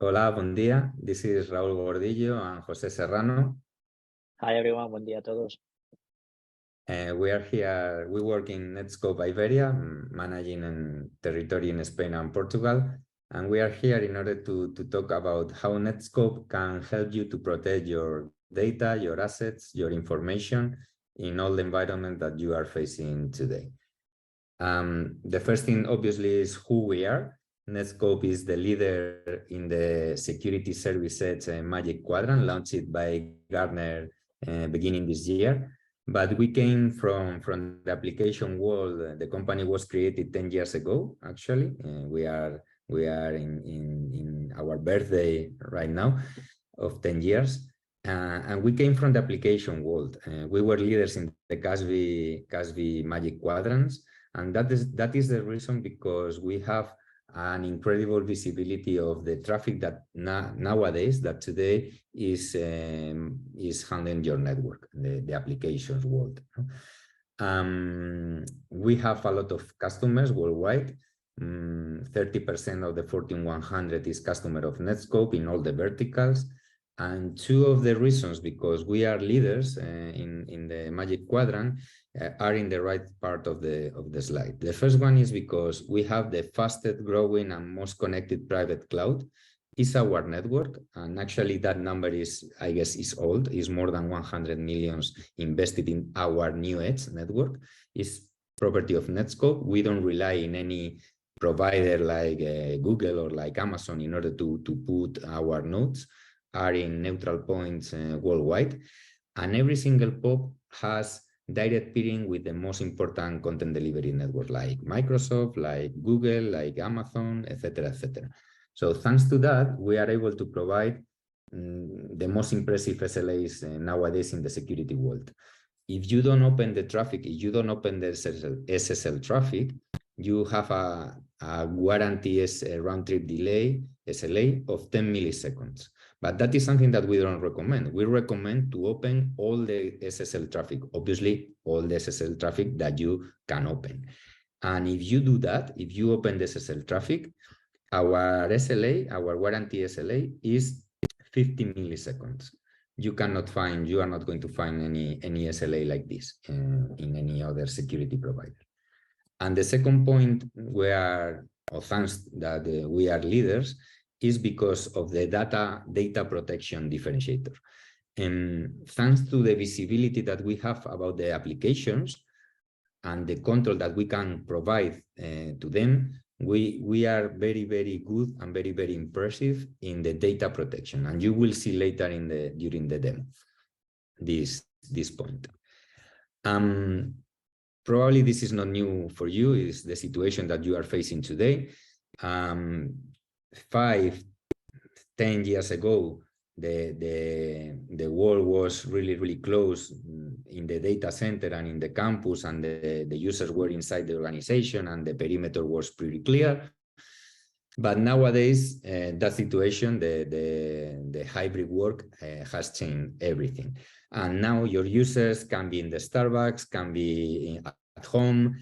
Hola, buen día. This is Raúl Gordillo and José Serrano. Hi everyone, buen día a todos. We are here, we work in Netscope Iberia, managing a territory in Spain and Portugal. And we are here in order to talk about how Netscope can help you to protect your data, your assets, your information in all the environment that you are facing today. The first thing, obviously, is who we are. Netscope is the leader in the security services Magic Quadrant, launched by Gartner beginning this year. But we came from the application world. The company was created 10 years ago, actually. We are in our birthday right now of 10 years. And we came from the application world. We were leaders in the CASB Magic Quadrants. And that is the reason, because we have an incredible visibility of the traffic that nowadays, that today is handling your network, the applications world. We have a lot of customers worldwide. 30% of the Fortune 100 is customer of Netscope in all the verticals. And two of the reasons, because we are leaders in the Magic Quadrant, are in the right part of the slide. The first one is because we have the fastest growing and most connected private cloud. Is our network, and actually that number is, I guess, is old, is more than 100 millions invested in our new edge network, is property of Netscope. We don't rely in any provider like Google or like Amazon in order to put our nodes, are in neutral points worldwide. And every single POP has direct peering with the most important content delivery network like Microsoft, like Google, like Amazon, etc., etc. So thanks to that, we are able to provide the most impressive SLAs nowadays in the security world. If you don't open the traffic, if you don't open the SSL traffic, you have a guarantee round trip delay, SLA, of 10 milliseconds. But that is something that we don't recommend. We recommend to open all the SSL traffic, obviously all the SSL traffic that you can open. And if you do that, if you open the SSL traffic, our SLA, our warranty SLA is 50 milliseconds. You are not going to find any SLA like this in any other security provider. And the second point thanks that we are leaders, is because of the data protection differentiator. And thanks to the visibility that we have about the applications and the control that we can provide to them, we are very, very good and very, very impressive in the data protection. And you will see later during the demo this point. Probably this is not new for you, is the situation that you are facing today. 5-10 years ago, the world was really, really close in the data center and in the campus, and the users were inside the organization and the perimeter was pretty clear. But nowadays, that situation, the hybrid work has changed everything. And now your users can be in the Starbucks, can be at home,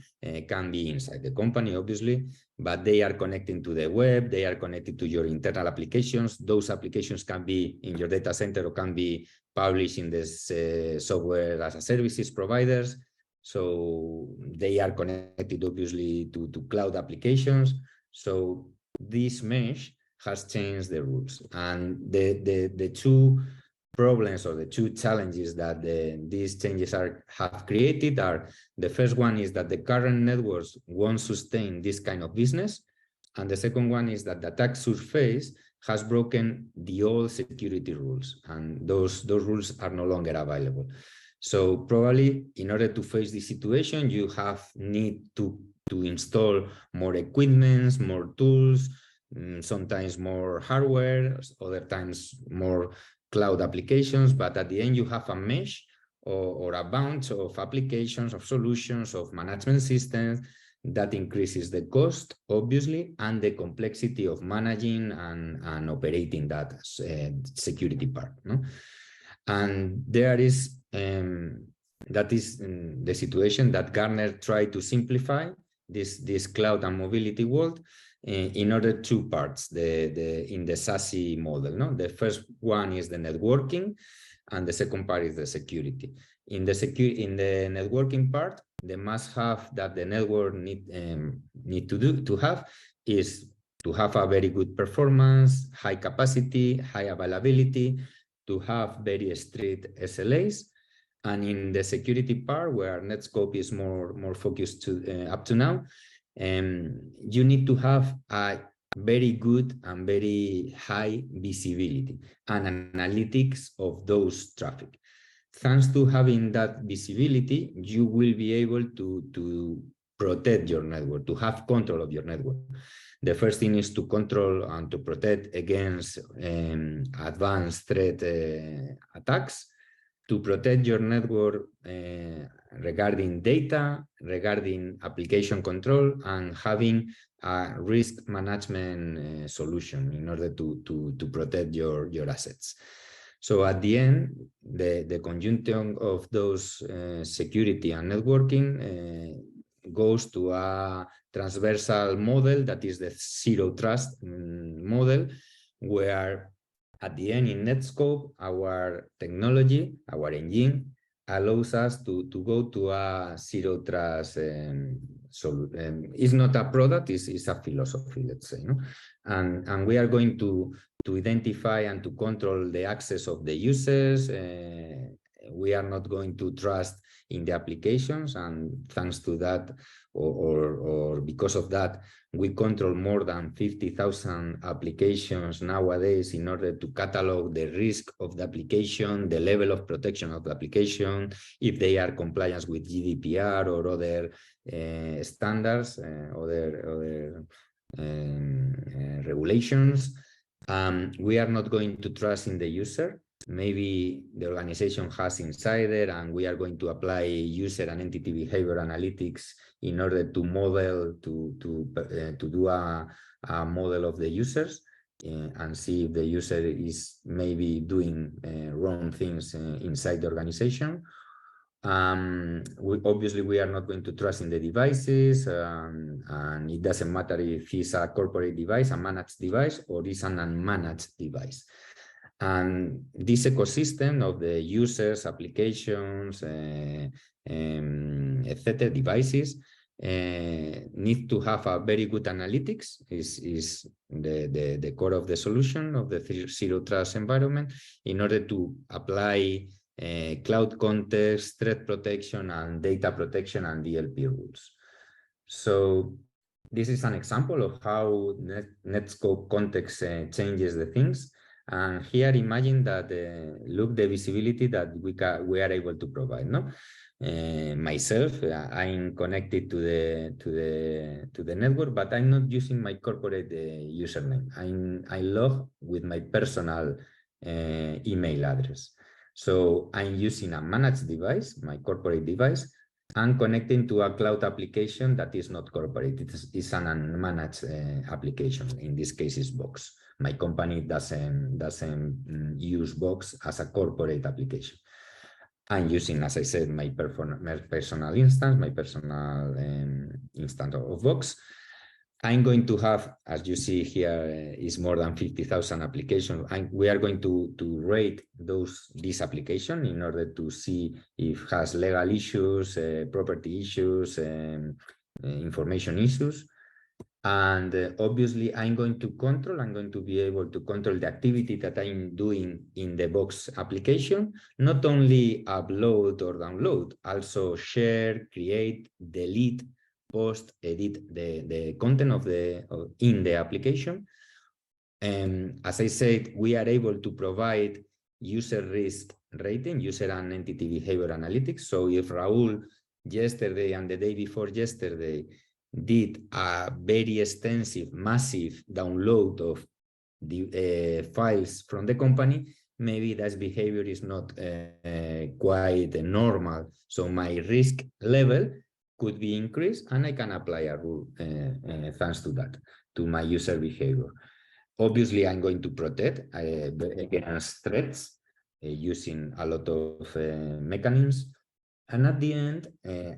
can be inside the company, obviously, but they are connecting to the web, they are connected to your internal applications. Those applications can be in your data center or can be published in this software as a services providers. So they are connected, obviously, to cloud applications. So this mesh has changed the rules. And the two problems or the two challenges that these changes have created are, the first one is that the current networks won't sustain this kind of business. And the second one is that the attack surface has broken the old security rules, and those rules are no longer available. So probably in order to face this situation, you need to install more equipment, more tools, sometimes more hardware, other times more cloud applications, but at the end you have a mesh or a bunch of applications, of solutions, of management systems that increases the cost, obviously, and the complexity of managing and operating that security part. No? And there is, that is the situation that Gartner tried to simplify this cloud and mobility world. in order two parts in the SASE model. No? The first one is the networking, and the second part is the security. In the networking part, the must-have that the network need to have is to have a very good performance, high capacity, high availability, to have very strict SLAs. And in the security part, where Netscope is more focused to up to now, you need to have a very good and very high visibility and analytics of those traffic. Thanks to having that visibility, you will be able to protect your network, to have control of your network. The first thing is to control and to protect against advanced threat attacks, to protect your network regarding data, regarding application control, and having a risk management solution in order to protect your assets. So at the end, the conjunction of those security and networking goes to a transversal model that is the zero trust model, where at the end in Netscope, our technology, our engine, allows us to go to a zero trust it's not a product, it's a philosophy, let's say. No? And we are going to identify and to control the access of the users. We are not going to trust in the applications, and thanks to that, or because of that, we control more than 50,000 applications nowadays in order to catalog the risk of the application, the level of protection of the application, if they are compliant with GDPR or other standards, other regulations. We are not going to trust in the user. Maybe the organization has insider, and we are going to apply user and entity behavior analytics in order to model, to do a model of the users and see if the user is maybe doing wrong things inside the organization. Obviously, we are not going to trust in the devices, and it doesn't matter if it's a corporate device, a managed device, or it's an unmanaged device. And this ecosystem of the users, applications, etc., devices need to have a very good analytics. Is the core of the solution of the zero trust environment in order to apply cloud context, threat protection, and data protection and DLP rules. So this is an example of how Netscope context changes the things. And here, imagine that look the visibility that we are able to provide. No, myself, I'm connected to the network, but I'm not using my corporate username. I log with my personal email address. So I'm using a managed device, my corporate device, and connecting to a cloud application that is not corporate. It's an unmanaged application. In this case, it's Box. My company doesn't use Box as a corporate application. I'm using, as I said, my personal instance, my personal instance of Box. I'm going to have, as you see here, is more than 50,000 applications. We are going to rate this application in order to see if it has legal issues, property issues, information issues. And obviously, I'm going to be able to control the activity that I'm doing in the Box application, not only upload or download, also share, create, delete, post, edit the content in the application. As I said, we are able to provide user risk rating, user and entity behavior analytics. So if Raul yesterday and the day before yesterday did a very extensive, massive download of the files from the company, maybe that behavior is not quite normal. So my risk level could be increased, and I can apply a rule thanks to that, to my user behavior. Obviously, I'm going to protect against threats using a lot of mechanisms. And at the end,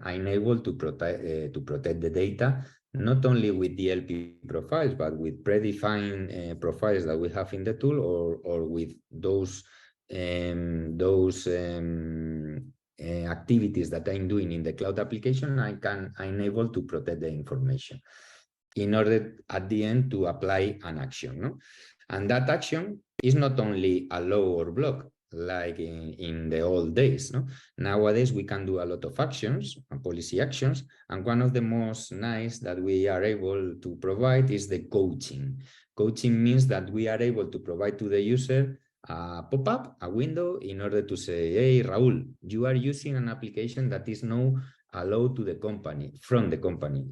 I'm able to protect the data not only with DLP profiles, but with predefined profiles that we have in the tool, or with those activities that I'm doing in the cloud application, I'm able to protect the information in order at the end to apply an action. No? And that action is not only allow or block, like in the old days. No? Nowadays, we can do a lot of actions, policy actions, and one of the most nice that we are able to provide is the coaching. Coaching means that we are able to provide to the user a pop-up, a window, in order to say, hey, Raul, you are using an application that is now allowed to the company, from the company,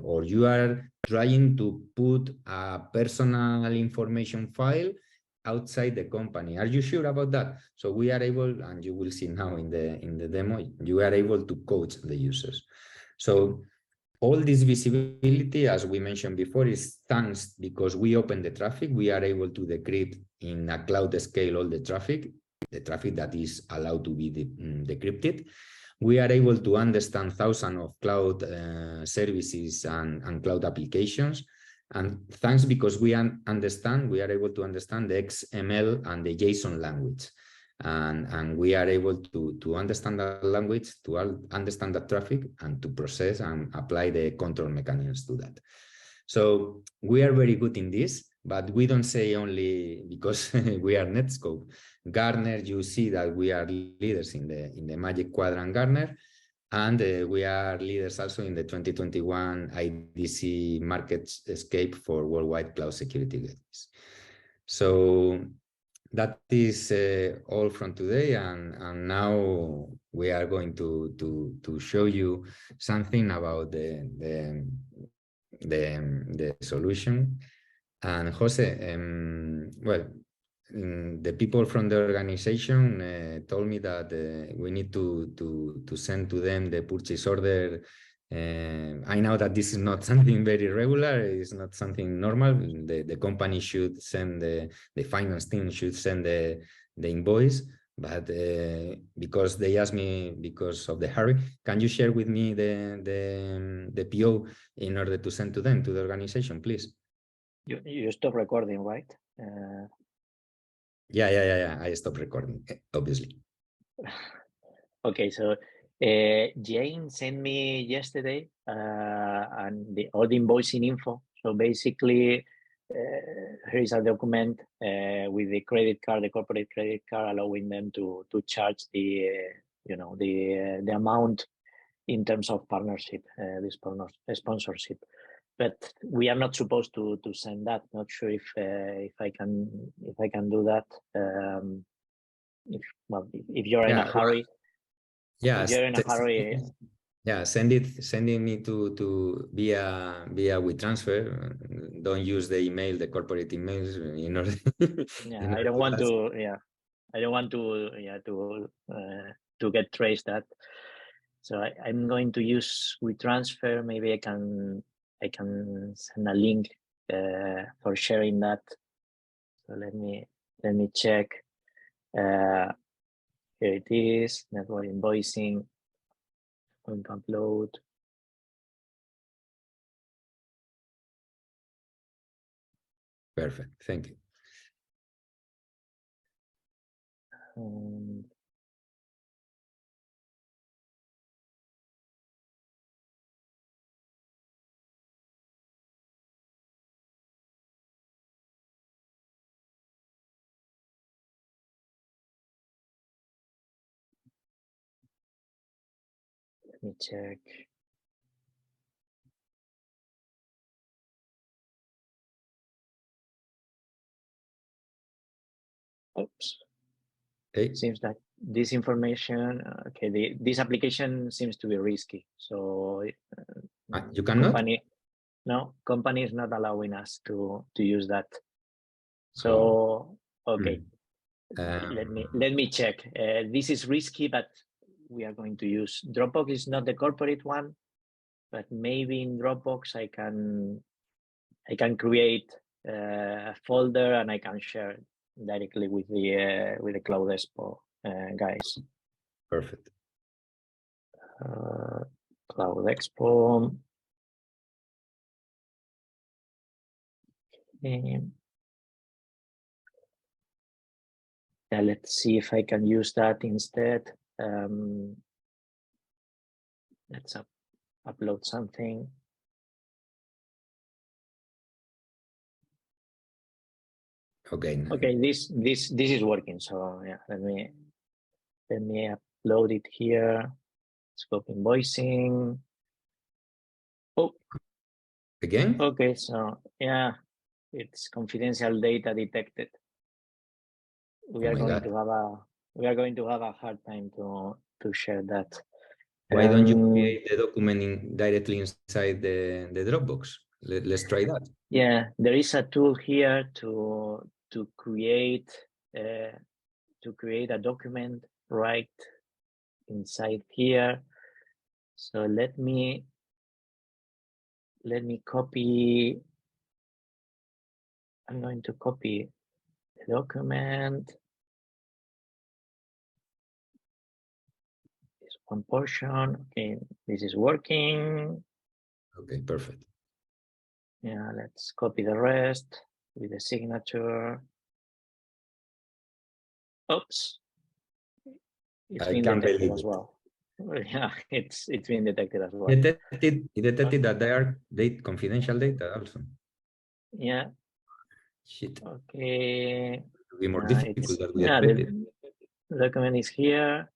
or you are trying to put a personal information file outside the company. Are you sure about that? So we are able, and you will see now in the demo, you are able to coach the users. So all this visibility, as we mentioned before, is thanks because we open the traffic. We are able to decrypt in a cloud scale all the traffic that is allowed to be decrypted. We are able to understand thousands of cloud services and cloud applications. And thanks because we understand, we are able to understand the XML and the JSON language. And we are able to understand that language, to understand that traffic, and to process and apply the control mechanisms to that. So we are very good in this, but we don't say only because we are Netscope. Gartner, you see that we are leaders in the Magic Quadrant Gartner, and we are leaders also in the 2021 IDC MarketScape for worldwide cloud security gateways. So that is all from today, and now we are going to show you something about the solution. And Jose, well, the people from the organization told me that we need to send to them the purchase order. I know that this is not something very regular, it's not something normal. The company should send, the finance team should send the invoice, but because they asked me because of the hurry, can you share with me the PO in order to send to them, to the organization, please? You stop recording, right? Yeah. I stopped recording, obviously. Okay, so Jane sent me yesterday and all the invoicing info. So basically, here is a document with the credit card, the corporate credit card, allowing them to charge the the amount in terms of partnership, this sponsorship. But we are not supposed to send that. Not sure if I can do that. If you're in a hurry. Yeah, if you're in a hurry. Yeah, sending me to via WeTransfer. Don't use the email, the corporate emails, in order. Yeah, I don't want to. Yeah, I don't want to. Yeah, to get traced that. So I'm going to use WeTransfer. Maybe I can send a link for sharing that. So let me check. Here it is. Network invoicing. Going to upload. Perfect. Thank you. Let me check. Oops. Hey. Seems that this information, okay, this application seems to be risky. So you cannot? Company is not allowing us to use that. So okay, let me check. This is risky, but we are going to use Dropbox. Is not the corporate one, but maybe in Dropbox I can create a folder and I can share directly with the Cloud Expo guys. Perfect. Cloud Expo. Yeah, let's see if I can use that instead. Let's upload something. Okay. Okay, this is working. So yeah, let me upload it here. Scope invoicing. Oh, Again? okay. So yeah, it's confidential data detected. We are going to have a hard time to share that. Why don't you create the document directly inside the Dropbox? Let's try that. Yeah, there is a tool here to create a document right inside here. So let me copy. I'm going to copy the document. This one portion. Okay, this is working. Okay, perfect. Yeah, let's copy the rest with the signature. Oops, it's been detected as well. Yeah, it's been detected as well. It detected that they are confidential data also. Yeah. Shit. Okay. It will be more difficult than we expected. The document is here.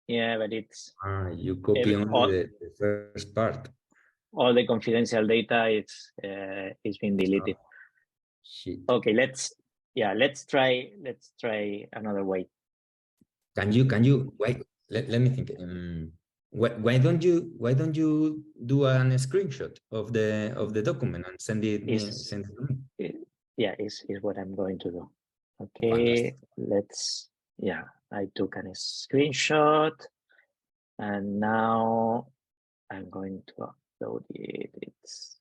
Yeah, but it's You copy only the first part. All the confidential data it's been deleted. Oh, shit. Okay, let's try another way. Can you wait? Let me think. Why don't you do a screenshot of the document and send it to me? Yeah, is what I'm going to do. Okay, Fantastic. I took a screenshot and now I'm going to upload it. It's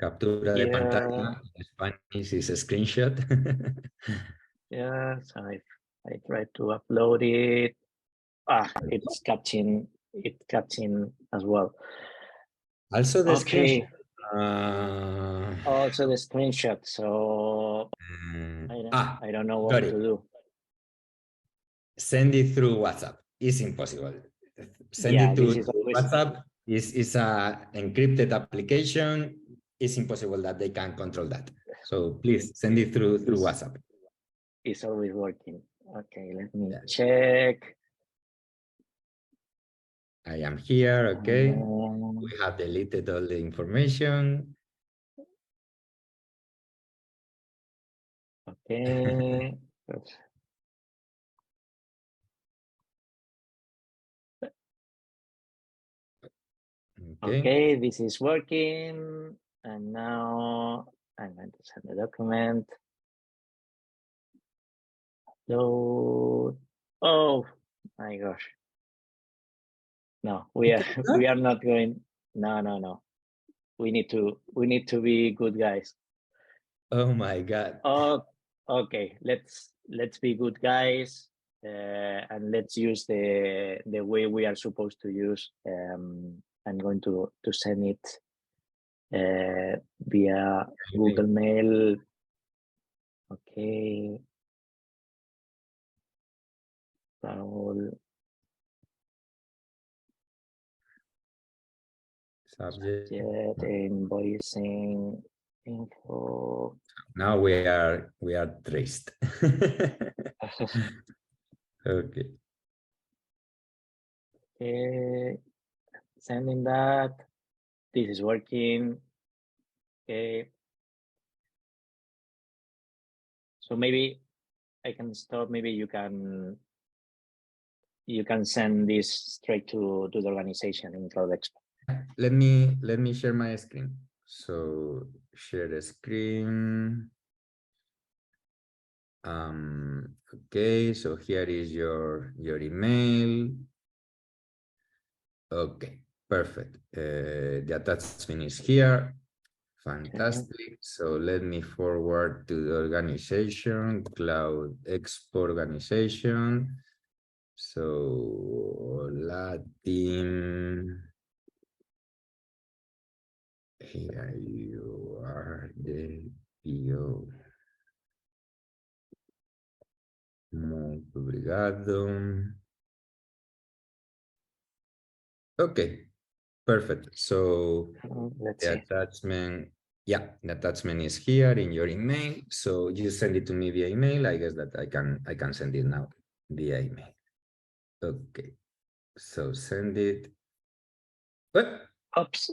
Captura de pantalla in Spanish is a screenshot. yeah, so I try to upload it. It's catching as well. Also the okay. Screenshot. Also the screenshot. So I don't know what to do. Send it through WhatsApp. It's impossible. Send it to WhatsApp. It's a encrypted application. It's impossible that they can control that. So please send it through WhatsApp. It's always working. Okay, let me check. I am here. Okay. We have deleted all the information. Okay. Okay, this is working. And now I'm going to send the document. Upload. Oh my gosh. No, we are not going. No. We need to be good guys. Oh my God. Oh, okay. Let's be good guys. And let's use the way we are supposed to use. I'm going to send it via Google Mail. Okay. Raul. Subject invoicing info. Now we are traced. Okay. Okay. Sending that. This is working. Okay. So maybe I can stop. Maybe you can send this straight to the organization in Cloud Expert. Let me share my screen. So share the screen. Okay, so here is your email. Okay, perfect. The attachment is here. Fantastic. Okay. So let me forward to the organization, Cloud Expo organization. So Latin. Here you the PO. Muito obrigado. Okay, perfect. So Let's the see. attachment, yeah, the attachment is here in your email. So you send it to me via email. I guess that I can send it now via email. Okay, so send it. What? Oops.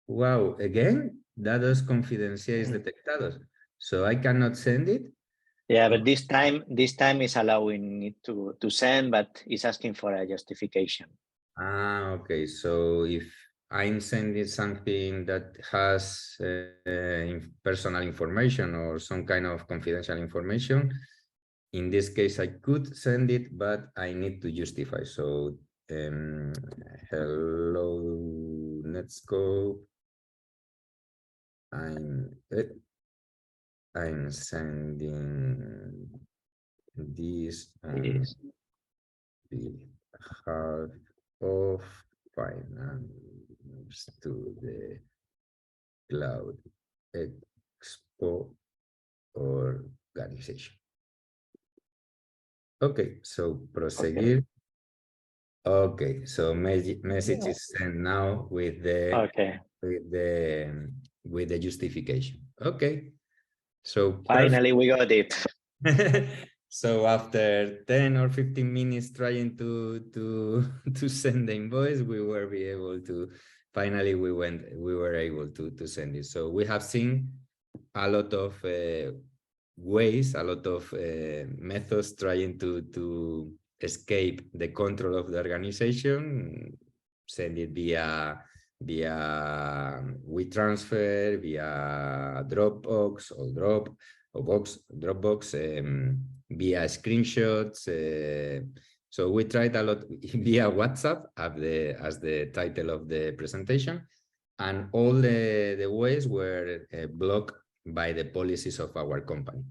Wow, again, datos confidenciales detectados. So I cannot send it. Yeah, but this time is allowing it to send, but it's asking for a justification. Ah, okay. So if I'm sending something that has personal information or some kind of confidential information, in this case, I could send it, but I need to justify. So, hello, Netscope. I'm sending this on behalf of finance to the Cloud Expo organization. Okay, so proseguir. Okay, so message is sent now with the with the justification. Okay, so finally we got it. So after 10 or 15 minutes trying to send the invoice, we were able to finally we were able to send it. So we have seen a lot of ways, a lot of methods trying to escape the control of the organization, send it via WeTransfer, via Dropbox or Dropbox, via screenshots. So we tried a lot via WhatsApp as the title of the presentation, and all the ways were blocked by the policies of our company.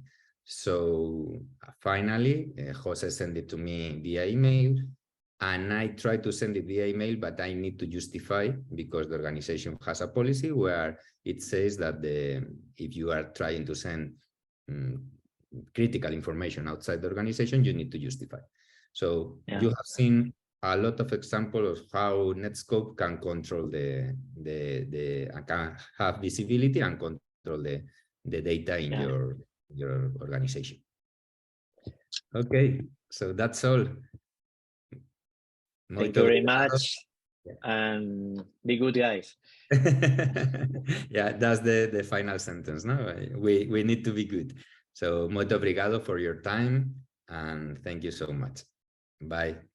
So finally, Jose sent it to me via email, and I try to send it via email, but I need to justify because the organization has a policy where it says that if you are trying to send critical information outside the organization, you need to justify. So you have seen a lot of examples of how Netscope can control can have visibility and control the data in your organization. Okay, so that's all. Thank you very much, and be good, guys. Yeah, that's the final sentence. No, we need to be good. So muito obrigado for your time, and thank you so much. Bye.